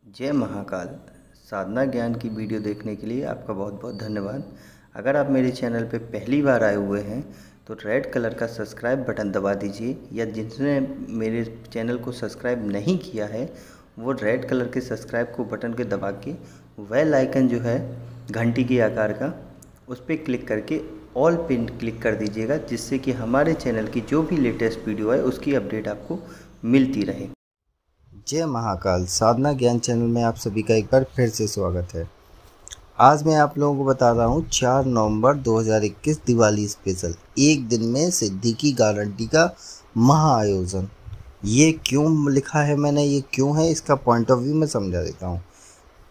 जय महाकाल। साधना ज्ञान की वीडियो देखने के लिए आपका बहुत बहुत धन्यवाद। अगर आप मेरे चैनल पे पहली बार आए हुए हैं तो रेड कलर का सब्सक्राइब बटन दबा दीजिए, या जिसने मेरे चैनल को सब्सक्राइब नहीं किया है वो रेड कलर के सब्सक्राइब को बटन के दबा के बेल आइकन जो है घंटी के आकार का, उस पर क्लिक करके ऑल पिन क्लिक कर दीजिएगा, जिससे कि हमारे चैनल की जो भी लेटेस्ट वीडियो है उसकी अपडेट आपको मिलती रहे। जय महाकाल। साधना ज्ञान चैनल में आप सभी का एक बार फिर से स्वागत है। आज मैं आप लोगों को बता रहा हूँ 4 नवंबर 2021 दिवाली स्पेशल, एक दिन में सिद्धि की गारंटी का महाआयोजन। ये क्यों लिखा है मैंने, ये क्यों है, इसका पॉइंट ऑफ व्यू मैं समझा देता हूँ।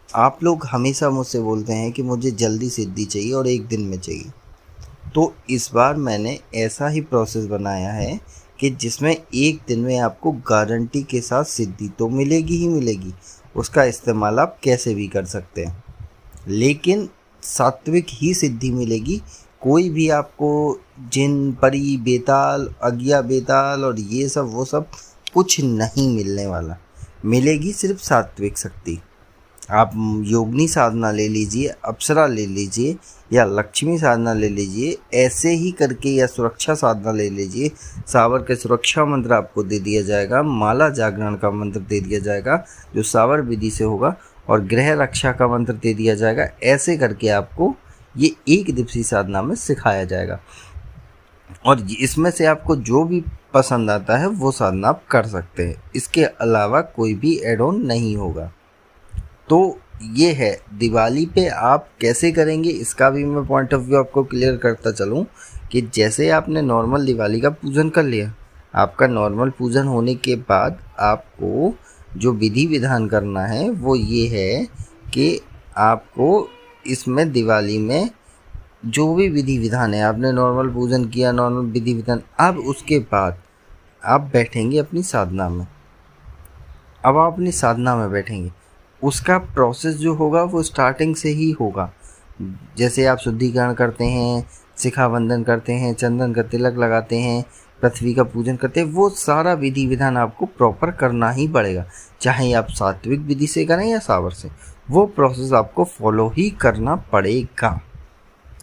आप लोग हमेशा मुझसे बोलते हैं कि मुझे जल्दी सिद्धि चाहिए और एक दिन में चाहिए, तो इस बार मैंने ऐसा ही प्रोसेस बनाया है कि जिसमें एक दिन में आपको गारंटी के साथ सिद्धि तो मिलेगी ही मिलेगी। उसका इस्तेमाल आप कैसे भी कर सकते हैं, लेकिन सात्विक ही सिद्धि मिलेगी। कोई भी आपको जिन, परी, बेताल, अज्ञा बेताल और ये सब वो सब कुछ नहीं मिलने वाला। मिलेगी सिर्फ सात्विक शक्ति। आप योगिनी साधना ले लीजिए, अप्सरा ले लीजिए, या लक्ष्मी साधना ले लीजिए, ऐसे ही करके, या सुरक्षा साधना ले लीजिए। सावर के सुरक्षा मंत्र आपको दे दिया जाएगा, माला जागरण का मंत्र दे दिया जाएगा जो सावर विधि से होगा, और गृह रक्षा का मंत्र दे दिया जाएगा। ऐसे करके आपको ये एक दिवसीय साधना में सिखाया जाएगा, और इसमें से आपको जो भी पसंद आता है वो साधना आप कर सकते हैं। इसके अलावा कोई भी एड ऑन नहीं होगा। तो ये है, दिवाली पे आप कैसे करेंगे इसका भी मैं पॉइंट ऑफ व्यू आपको क्लियर करता चलूँ कि जैसे आपने नॉर्मल दिवाली का पूजन कर लिया, आपका नॉर्मल पूजन होने के बाद आपको जो विधि विधान करना है वो ये है कि आपको इसमें दिवाली में जो भी विधि विधान है, आपने नॉर्मल पूजन किया, नॉर्मल विधि विधान, अब उसके बाद आप बैठेंगे अपनी साधना में। अब आप अपनी साधना में बैठेंगे, उसका प्रोसेस जो होगा वो स्टार्टिंग से ही होगा। जैसे आप शुद्धिकरण करते हैं, शिखा बंधन करते हैं, चंदन का तिलक लगाते हैं, पृथ्वी का पूजन करते हैं, वो सारा विधि विधान आपको प्रॉपर करना ही पड़ेगा। चाहे आप सात्विक विधि से करें या सावर से, वो प्रोसेस आपको फॉलो ही करना पड़ेगा।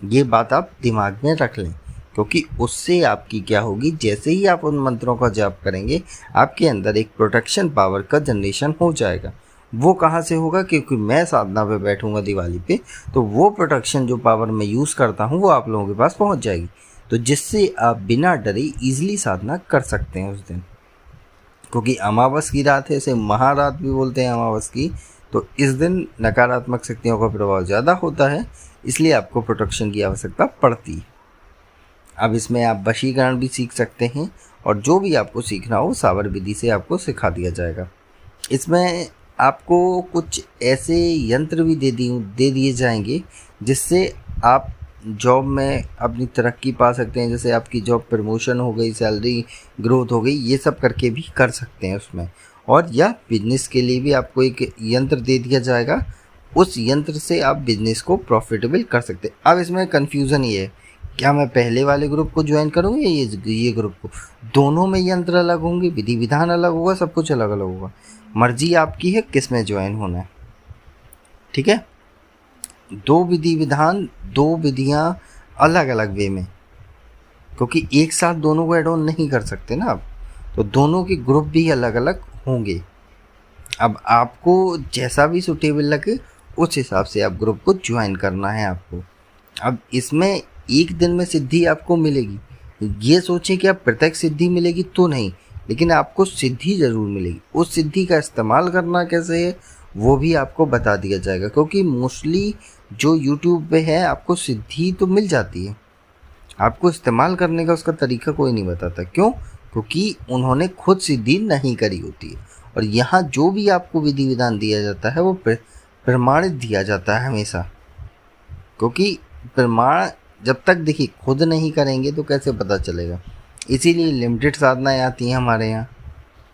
ये बात आप दिमाग में रख लें, क्योंकि उससे आपकी क्या होगी, जैसे ही आप उन मंत्रों का जाप करेंगे आपके अंदर एक प्रोटेक्शन पावर का जनरेशन हो जाएगा। वो कहाँ से होगा, क्योंकि मैं साधना पे बैठूंगा दिवाली पे, तो वो प्रोटेक्शन जो पावर मैं यूज़ करता हूँ वो आप लोगों के पास पहुँच जाएगी, तो जिससे आप बिना डरे ईजिली साधना कर सकते हैं उस दिन। क्योंकि अमावस की रात है, इसे महारात भी बोलते हैं अमावस की, तो इस दिन नकारात्मक शक्तियों का प्रभाव ज़्यादा होता है, इसलिए आपको प्रोटेक्शन की आवश्यकता पड़ती है। अब इसमें आप वशीकरण भी सीख सकते हैं, और जो भी आपको सीखना हो सावर विधि से आपको सिखा दिया जाएगा। इसमें आपको कुछ ऐसे यंत्र भी दे दिए जाएंगे जिससे आप जॉब में अपनी तरक्की पा सकते हैं। जैसे आपकी जॉब प्रमोशन हो गई, सैलरी ग्रोथ हो गई, ये सब करके भी कर सकते हैं उसमें। और या बिजनेस के लिए भी आपको एक यंत्र दे दिया जाएगा, उस यंत्र से आप बिजनेस को प्रॉफिटेबल कर सकते हैं। अब इसमें कन्फ्यूज़न ये है, क्या मैं पहले वाले ग्रुप को ज्वाइन करूँ या ये ग्रुप को? दोनों में यंत्र अलग होंगे, विधि विधान अलग होगा, सब कुछ अलग अलग होगा। मर्जी आपकी है किस में ज्वाइन होना है, ठीक है। दो विधि विधान, दो विधियां अलग अलग वे में, क्योंकि एक साथ दोनों को एड ऑन नहीं कर सकते ना आप, तो दोनों के ग्रुप भी अलग अलग होंगे। अब आपको जैसा भी सुटेबल लगे उस हिसाब से आप ग्रुप को ज्वाइन करना है आपको। अब इसमें एक दिन में सिद्धि आपको मिलेगी, ये सोचें कि आप प्रत्यक्ष सिद्धि मिलेगी तो नहीं, लेकिन आपको सिद्धि ज़रूर मिलेगी। उस सिद्धि का इस्तेमाल करना कैसे है वो भी आपको बता दिया जाएगा, क्योंकि मोस्टली जो यूट्यूब पे है आपको सिद्धि तो मिल जाती है, आपको इस्तेमाल करने का उसका तरीका कोई नहीं बताता। क्यों? क्योंकि उन्होंने खुद सिद्धि नहीं करी होती है। और यहाँ जो भी आपको विधि विधान दिया जाता है वो प्रमाणित दिया जाता है हमेशा, क्योंकि प्रमाण जब तक देखिए खुद नहीं करेंगे तो कैसे पता चलेगा। इसीलिए लिमिटेड साधनाएँ आती हैं हमारे यहाँ,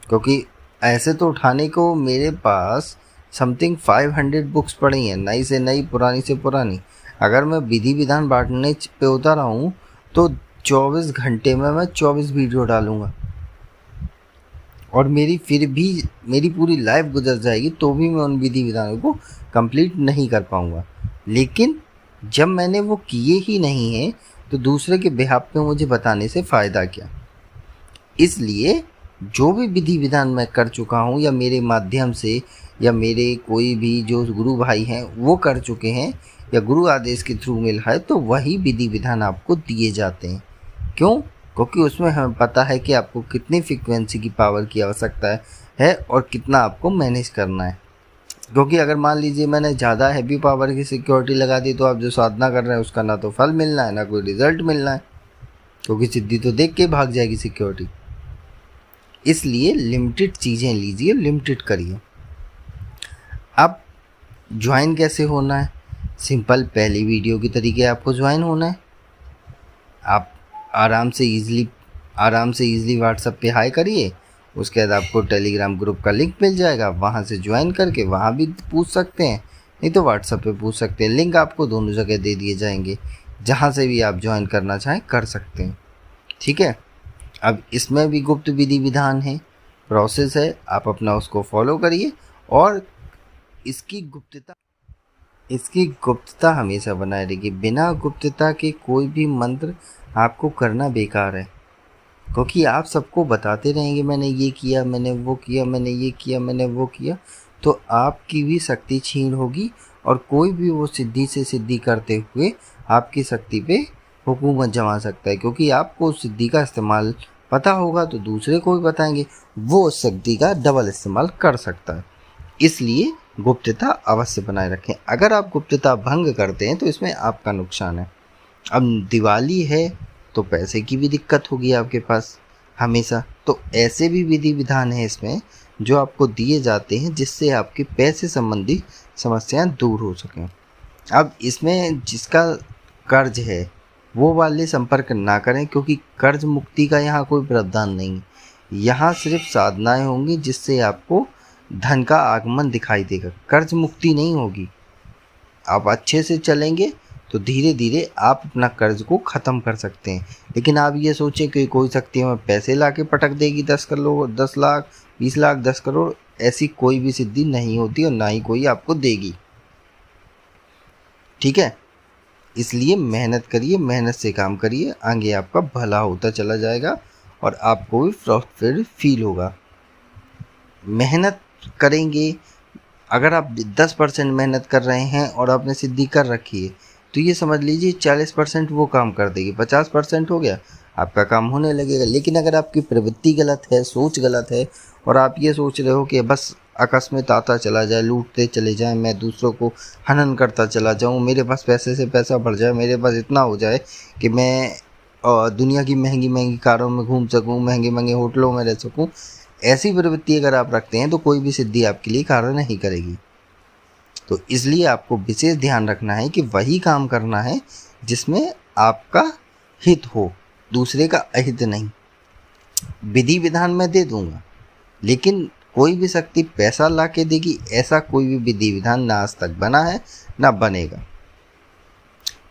क्योंकि ऐसे तो उठाने को मेरे पास समथिंग 500 बुक्स पड़ी हैं, नई से नई, पुरानी से पुरानी। अगर मैं विधि विधान बांटने पे उतर रहा हूँ तो 24 घंटे में मैं 24 वीडियो डालूँगा, और फिर भी मेरी पूरी लाइफ गुजर जाएगी तो भी मैं उन विधि विधानों को कंप्लीट नहीं कर पाऊँगा। लेकिन जब मैंने वो किए ही नहीं हैं तो दूसरे के बिहाफ पे मुझे बताने से फ़ायदा क्या। इसलिए जो भी विधि विधान मैं कर चुका हूँ या मेरे माध्यम से या मेरे कोई भी जो गुरु भाई हैं वो कर चुके हैं या गुरु आदेश के थ्रू मिला है, तो वही विधि विधान आपको दिए जाते हैं। क्यों? क्योंकि उसमें हमें पता है कि आपको कितनी फ्रीक्वेंसी की पावर की आवश्यकता है और कितना आपको मैनेज करना है। क्योंकि अगर मान लीजिए मैंने ज़्यादा हैवी पावर की सिक्योरिटी लगा दी तो आप जो साधना कर रहे हैं उसका ना तो फल मिलना है ना कोई रिजल्ट मिलना है, क्योंकि सिद्धि तो देख के भाग जाएगी सिक्योरिटी। इसलिए लिमिटेड चीज़ें लीजिए, लिमिटेड करिए। अब ज्वाइन कैसे होना है? सिंपल, पहली वीडियो की तरीके आपको ज्वाइन होना है। आप आराम से इजीली व्हाट्सएप पे हाई करिए, उसके बाद आपको टेलीग्राम ग्रुप का लिंक मिल जाएगा, वहाँ से ज्वाइन करके वहाँ भी पूछ सकते हैं, नहीं तो व्हाट्सएप पे पूछ सकते हैं। लिंक आपको दोनों जगह दे दिए जाएंगे, जहाँ से भी आप ज्वाइन करना चाहें कर सकते हैं। ठीक है। अब इसमें भी गुप्त विधि विधान है, प्रोसेस है, आप अपना उसको फॉलो करिए और इसकी गुप्तता हमेशा बनाए रखिए। बिना गुप्तता के कोई भी मंत्र आपको करना बेकार है, क्योंकि आप सबको बताते रहेंगे मैंने ये किया, मैंने वो किया, मैंने ये किया, मैंने वो किया, तो आपकी भी शक्ति छीन होगी और कोई भी वो सिद्धि से सिद्धि करते हुए आपकी शक्ति पे हुकूमत जमा सकता है। क्योंकि आपको उस सिद्धि का इस्तेमाल पता होगा तो दूसरे को भी बताएंगे, वो उस शक्ति का डबल इस्तेमाल कर सकता है। इसलिए गुप्तता अवश्य बनाए रखें। अगर आप गुप्तता भंग करते हैं तो इसमें आपका नुकसान है। अब दिवाली है तो पैसे की भी दिक्कत होगी आपके पास हमेशा, तो ऐसे भी विधि विधान है इसमें जो आपको दिए जाते हैं जिससे आपके पैसे संबंधी समस्याएं दूर हो सकें। अब इसमें जिसका कर्ज है वो वाले संपर्क ना करें, क्योंकि कर्ज मुक्ति का यहाँ कोई प्रावधान नहीं। यहाँ सिर्फ साधनाएं होंगी जिससे आपको धन का आगमन दिखाई देगा, कर्ज मुक्ति नहीं होगी। आप अच्छे से चलेंगे तो धीरे धीरे आप अपना कर्ज को ख़त्म कर सकते हैं। लेकिन आप ये सोचें कि कोई शक्ति हमें पैसे ला के पटक देगी 10 करोड़, 10 लाख, 20 लाख, 10 करोड़, ऐसी कोई भी सिद्धि नहीं होती और ना ही कोई आपको देगी। ठीक है। इसलिए मेहनत करिए, मेहनत से काम करिए, आगे आपका भला होता चला जाएगा और आपको भी प्रॉफिट फील होगा। मेहनत करेंगे, अगर आप 10% मेहनत कर रहे हैं और आपने सिद्धि कर रखी है तो ये समझ लीजिए 40% वो काम कर देगी, 50% हो गया, आपका काम होने लगेगा। लेकिन अगर आपकी प्रवृत्ति गलत है, सोच गलत है और आप ये सोच रहे हो कि बस अकस्मात आता चला जाए, लूटते चले जाएं, मैं दूसरों को हनन करता चला जाऊं, मेरे पास पैसे से पैसा बढ़ जाए, मेरे पास इतना हो जाए कि मैं दुनिया की महंगी महंगी कारों में घूम सकूं, महंगे महंगे होटलों में रह सकूं, ऐसी प्रवृत्ति अगर आप रखते हैं तो कोई भी सिद्धि आपके लिए कार्य नहीं करेगी। तो इसलिए आपको विशेष ध्यान रखना है कि वही काम करना है जिसमें आपका हित हो, दूसरे का अहित नहीं। विधि विधान मैं दे दूंगा, लेकिन कोई भी शक्ति पैसा ला के देगी ऐसा कोई भी विधि विधान ना आज तक बना है ना बनेगा।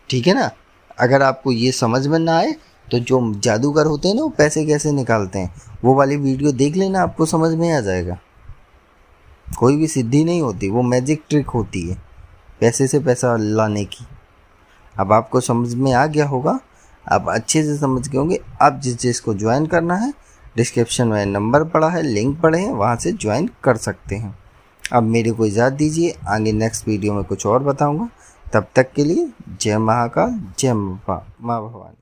ठीक है ना। अगर आपको ये समझ में ना आए तो जो जादूगर होते हैं ना वो पैसे कैसे निकालते हैं, वो वाली वीडियो देख लेना, आपको समझ में आ जाएगा। कोई भी सिद्धि नहीं होती, वो मैजिक ट्रिक होती है पैसे से पैसा लाने की। अब आपको समझ में आ गया होगा, आप अच्छे से समझ गए होंगे। आप जिस जिसको ज्वाइन करना है डिस्क्रिप्शन में नंबर पड़ा है, लिंक पड़े हैं, वहाँ से ज्वाइन कर सकते हैं। अब मेरे को इजाज़त दीजिए, आगे नेक्स्ट वीडियो में कुछ और बताऊँगा। तब तक के लिए जय महाकाल, जय माँ भवानी।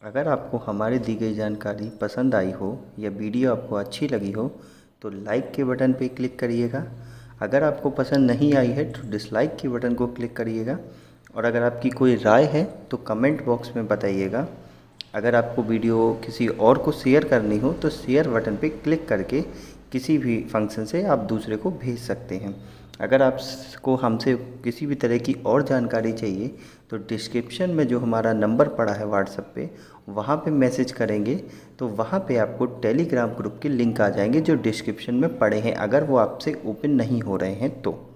अगर आपको हमारी दी गई जानकारी पसंद आई हो या वीडियो आपको अच्छी लगी हो तो लाइक के बटन पे क्लिक करिएगा। अगर आपको पसंद नहीं आई है तो डिसलाइक के बटन को क्लिक करिएगा। और अगर आपकी कोई राय है तो कमेंट बॉक्स में बताइएगा। अगर आपको वीडियो किसी और को शेयर करनी हो तो शेयर बटन पे क्लिक करके किसी भी फंक्शन से आप दूसरे को भेज सकते हैं। अगर आपको हमसे किसी भी तरह की और जानकारी चाहिए तो डिस्क्रिप्शन में जो हमारा नंबर पड़ा है व्हाट्सएप पे, वहाँ पे मैसेज करेंगे तो वहाँ पे आपको टेलीग्राम ग्रुप के लिंक आ जाएंगे जो डिस्क्रिप्शन में पड़े हैं, अगर वो आपसे ओपन नहीं हो रहे हैं तो।